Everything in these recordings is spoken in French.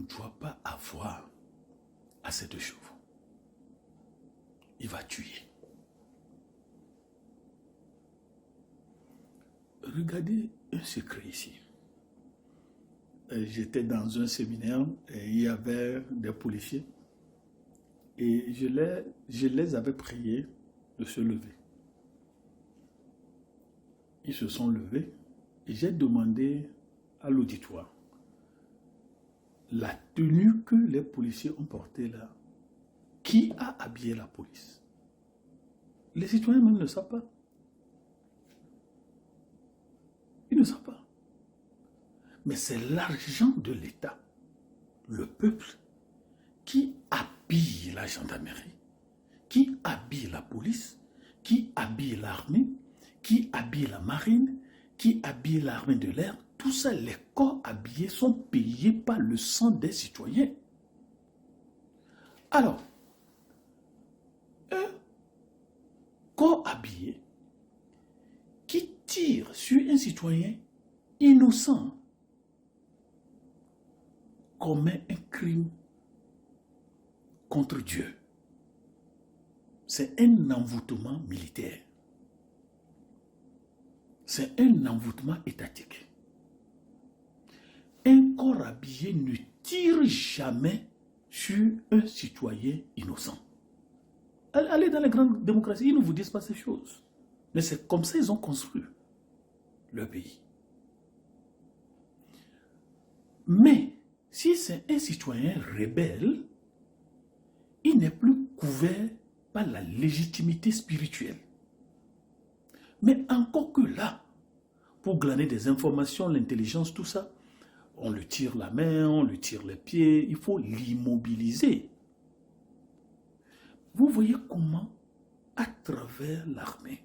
doit pas avoir assez de chevaux. Il va tuer. Regardez un secret ici. J'étais dans un séminaire et il y avait des policiers et je les avais priés de se lever. Ils se sont levés et j'ai demandé à l'auditoire la tenue que les policiers ont portée là. Qui a habillé la police? Les citoyens même ne savent pas. Ils ne savent pas. Mais c'est l'argent de l'État, le peuple, qui habille la gendarmerie, qui habille la police, qui habille l'armée, qui habille la marine, qui habille l'armée de l'air. Tout ça, les corps habillés sont payés par le sang des citoyens. Alors, un corps habillé qui tire sur un citoyen innocent commet un crime contre Dieu. C'est un envoûtement militaire. C'est un envoûtement étatique. Un corps habillé ne tire jamais sur un citoyen innocent. Allez dans les grandes démocraties, ils ne vous disent pas ces choses. Mais c'est comme ça qu'ils ont construit le pays. Mais si c'est un citoyen rebelle, il n'est plus couvert par la légitimité spirituelle. Mais encore que là, pour glaner des informations, l'intelligence, tout ça, on lui tire la main, on lui tire les pieds, il faut l'immobiliser. Vous voyez comment, à travers l'armée,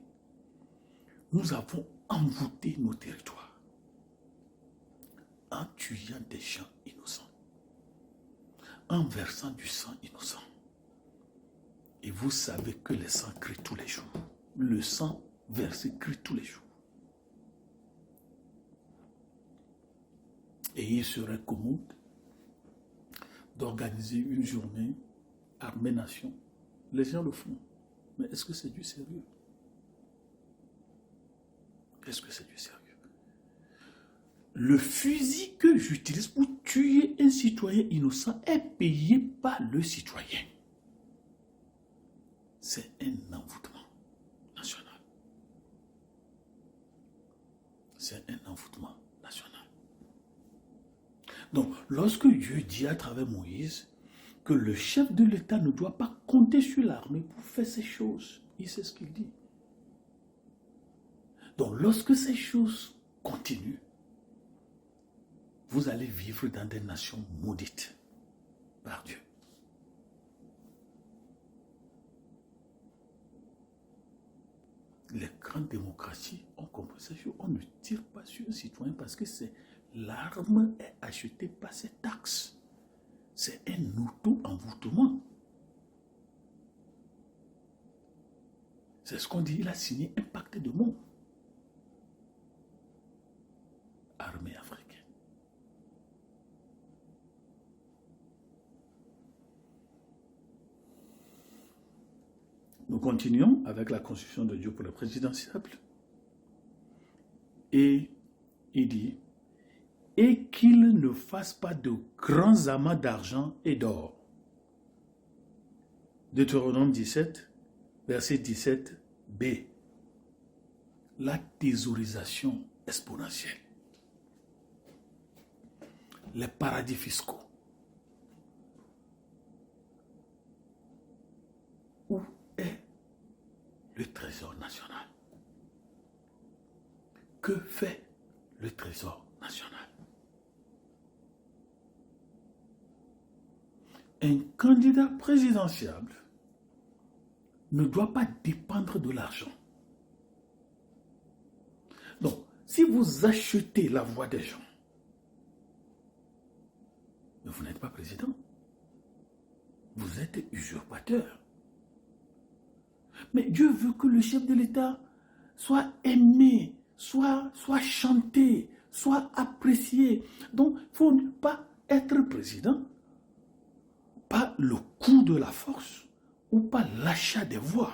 nous avons envoûté nos territoires en tuant des gens innocents, en versant du sang innocent. Et vous savez que le sang crie tous les jours. Le sang versé crie tous les jours. Et il serait commode d'organiser une journée armée-nation. Les gens le font. Mais est-ce que c'est du sérieux? Est-ce que c'est du sérieux? Le fusil que j'utilise pour tuer un citoyen innocent est payé par le citoyen. C'est un envoûtement national. C'est un envoûtement national. Donc, lorsque Dieu dit à travers Moïse que le chef de l'État ne doit pas compter sur l'armée pour faire ces choses, il sait ce qu'il dit. Donc, lorsque ces choses continuent, vous allez vivre dans des nations maudites par Dieu. Les grandes démocraties ont compris ces choses. On ne tire pas sur un citoyen parce que l'arme est achetée par ces taxes. C'est un auto-envoûtement. C'est ce qu'on dit, il a signé un pacte de mort. Armée africaine. Nous continuons avec la constitution de Dieu pour le présidentiable. Et il dit, et qu'il ne fasse pas de grands amas d'argent et d'or. Deutéronome 17, verset 17b. La thésaurisation exponentielle. Les paradis fiscaux. Où est le trésor national? Que fait le trésor national? Un candidat présidentiable ne doit pas dépendre de l'argent. Donc, si vous achetez la voix des gens, mais vous n'êtes pas président. Vous êtes usurpateur. Mais Dieu veut que le chef de l'État soit aimé, soit chanté, soit apprécié. Donc, il ne faut pas être président par le coup de la force ou par l'achat des voix,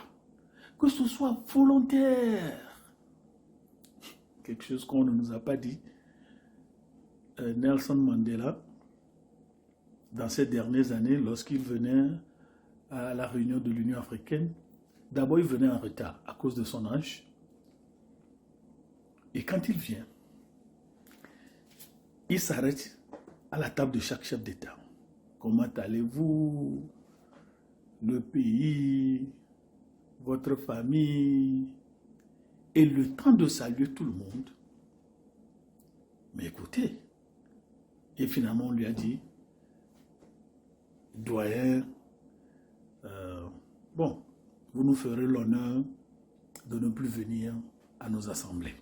que ce soit volontaire. Quelque chose qu'on ne nous a pas dit. Nelson Mandela, dans ces dernières années, lorsqu'il venait à la réunion de l'Union africaine, d'abord il venait en retard à cause de son âge. Et quand il vient, il s'arrête à la table de chaque chef d'État. Comment allez-vous? Le pays, votre famille, et le temps de saluer tout le monde. Mais écoutez, et finalement on lui a dit, doyen, bon, vous nous ferez l'honneur de ne plus venir à nos assemblées.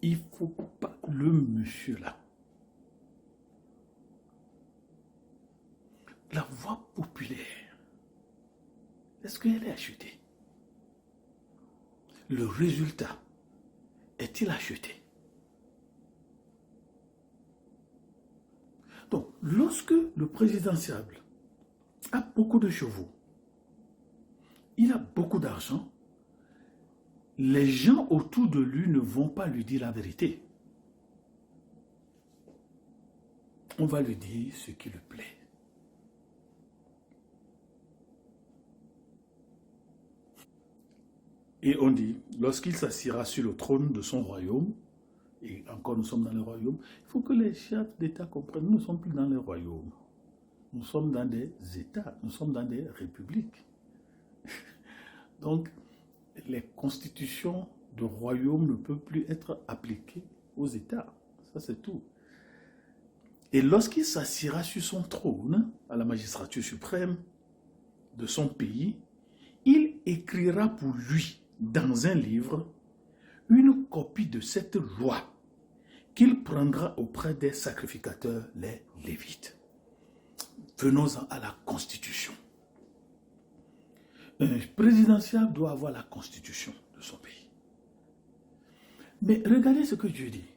Il ne faut pas le monsieur là. La voix populaire, est-ce qu'elle est achetée? Le résultat, est-il acheté? Donc, lorsque le présidentiable a beaucoup de chevaux, il a beaucoup d'argent, les gens autour de lui ne vont pas lui dire la vérité. On va lui dire ce qui lui plaît. Et on dit, lorsqu'il s'assiera sur le trône de son royaume, et encore nous sommes dans le royaume, il faut que les chefs d'État comprennent, nous ne sommes plus dans les royaumes. Nous sommes dans des États, nous sommes dans des républiques. Donc, les constitutions de royaume ne peuvent plus être appliquées aux États. Ça, c'est tout. Et lorsqu'il s'assiera sur son trône, à la magistrature suprême de son pays, il écrira pour lui, dans un livre, une copie de cette loi qu'il prendra auprès des sacrificateurs, les Lévites. Venons-en à la Constitution. Un présidentiel doit avoir la Constitution de son pays. Mais regardez ce que Dieu dit.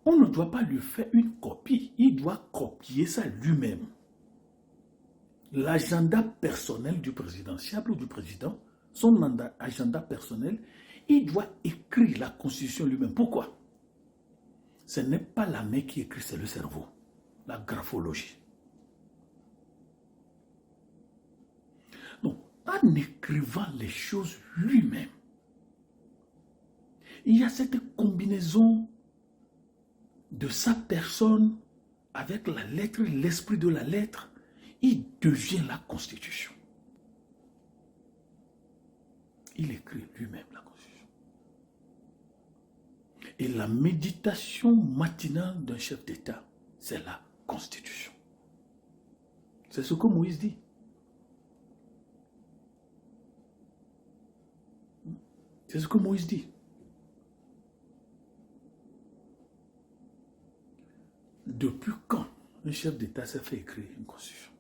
On ne doit pas lui faire une copie, il doit copier ça lui-même. L'agenda personnel du présidentiable ou du président, son agenda personnel, il doit écrire la Constitution lui-même. Pourquoi? Ce n'est pas la main qui écrit, c'est le cerveau, la graphologie. Donc, en écrivant les choses lui-même, il y a cette combinaison de sa personne avec la lettre, l'esprit de la lettre, il devient la Constitution. Il écrit lui-même la Constitution. Et la méditation matinale d'un chef d'État, c'est la Constitution. C'est ce que Moïse dit. C'est ce que Moïse dit. Depuis quand un chef d'État s'est fait écrire une constitution?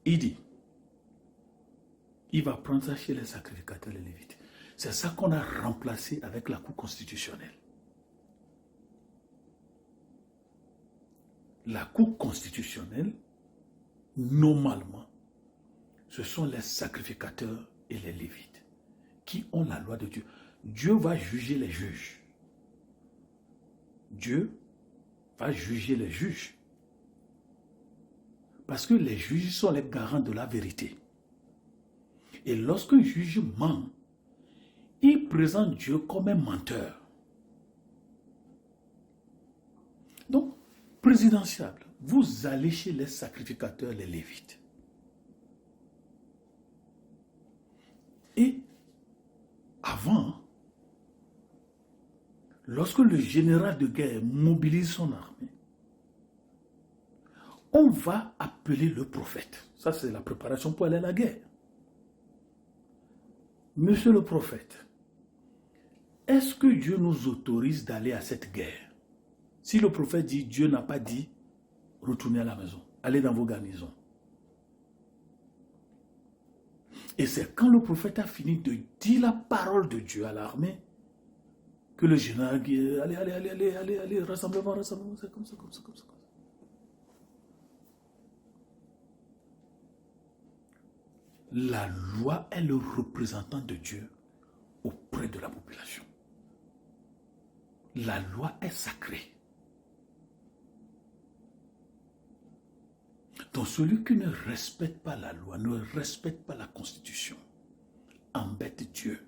Il dit, il va prendre ça chez les sacrificateurs, les Lévites. C'est ça qu'on a remplacé avec la Cour constitutionnelle. La Cour constitutionnelle, normalement, ce sont les sacrificateurs et les Lévites qui ont la loi de Dieu. Dieu va juger les juges. Dieu va juger les juges. Parce que les juges sont les garants de la vérité. Et lorsqu'un juge ment, il présente Dieu comme un menteur. Donc, présidentiable, vous allez chez les sacrificateurs, les Lévites. Et avant, lorsque le général de guerre mobilise son armée, on va appeler le prophète. Ça, c'est la préparation pour aller à la guerre. Monsieur le prophète, est-ce que Dieu nous autorise d'aller à cette guerre? Si le prophète dit, Dieu n'a pas dit, retournez à la maison, allez dans vos garnisons. Et c'est quand le prophète a fini de dire la parole de Dieu à l'armée que le général dit, allez, rassemblement, c'est comme ça. La loi est le représentant de Dieu auprès de la population. La loi est sacrée. Donc celui qui ne respecte pas la loi, ne respecte pas la constitution, embête Dieu.